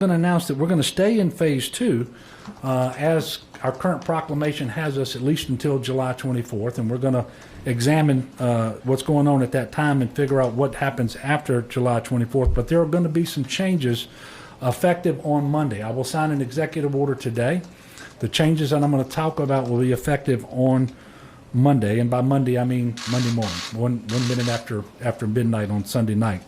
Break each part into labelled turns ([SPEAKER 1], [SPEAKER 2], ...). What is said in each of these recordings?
[SPEAKER 1] going to announce that we're going to stay in phase two as our current proclamation has us at least until July 24th, and we're going to examine what's going on at that time and figure out what happens after July 24th. But there are going to be some changes effective on Monday. I will sign an executive order today. The changes that I'm going to talk about will be effective on Monday, and by Monday I mean Monday morning, one minute after midnight on Sunday night.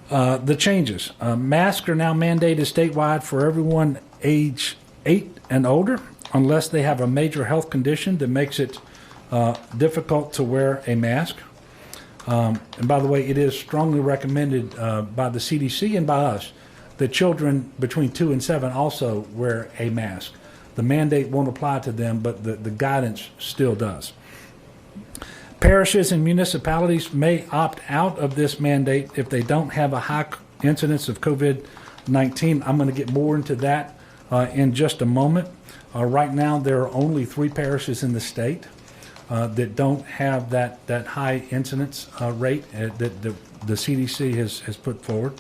[SPEAKER 1] The changes. Masks are now mandated statewide for everyone age 8 and older, unless they have a major health condition that makes it difficult to wear a mask. And by the way, it is strongly recommended by the CDC and by us that children between 2 and 7 also wear a mask. The mandate won't apply to them, but the guidance still does. Parishes and municipalities may opt out of this mandate if they don't have a high incidence of COVID-19. I'm going to get more into that in just a moment. Right now, there are only 3 parishes in the state that don't have that high incidence rate that the CDC has put forward.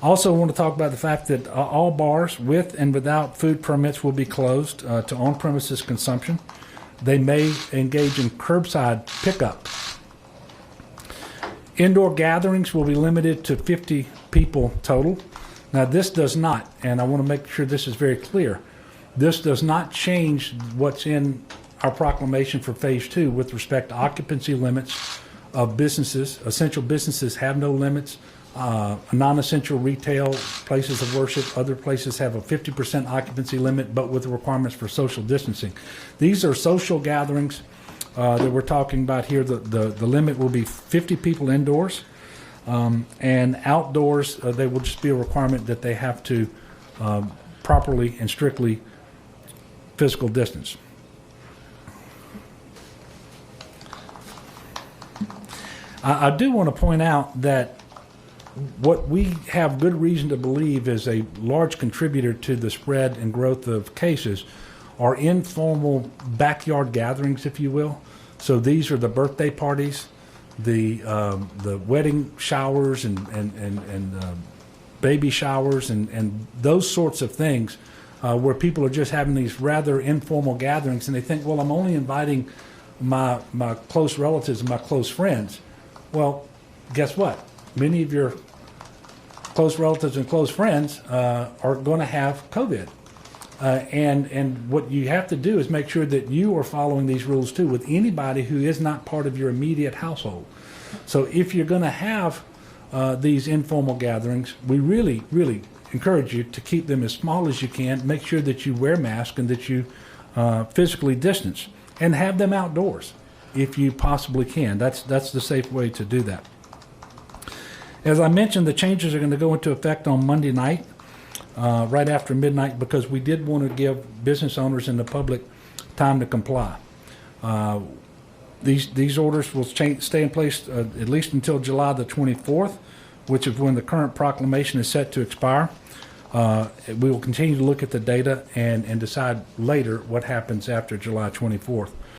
[SPEAKER 1] Also, I want to talk about the fact that all bars with and without food permits will be closed to on-premises consumption. They may engage in curbside pickup. Indoor gatherings will be limited to 50 people total. Now, this does not, and I want to make sure this is very clear, this does not change what's in our proclamation for phase 2 with respect to occupancy limits of businesses. Essential businesses have no limits. Non-essential retail, places of worship, other places have a 50% occupancy limit, but with requirements for social distancing. These are social gatherings that we're talking about here. The limit will be 50 people indoors, and outdoors they will just be a requirement that they have to properly and strictly physical distance. I do want to point out that what we have good reason to believe is a large contributor to the spread and growth of cases are informal backyard gatherings, if you will. So these are the birthday parties, the wedding showers and baby showers and those sorts of things where people are just having these rather informal gatherings, and they think, well, I'm only inviting my close relatives and my close friends. Well, guess what? Many of your close relatives and close friends are going to have COVID. And what you have to do is make sure that you are following these rules too with anybody who is not part of your immediate household. So if you're going to have these informal gatherings, we really, really encourage you to keep them as small as you can. Make sure that you wear masks and that you physically distance, and have them outdoors if you possibly can. That's the safe way to do that. As I mentioned, the changes are going to go into effect on Monday night, right after midnight, because we did want to give business owners and the public time to comply. These orders will stay in place at least until July the 24th, which is when the current proclamation is set to expire. We will continue to look at the data and decide later what happens after July 24th.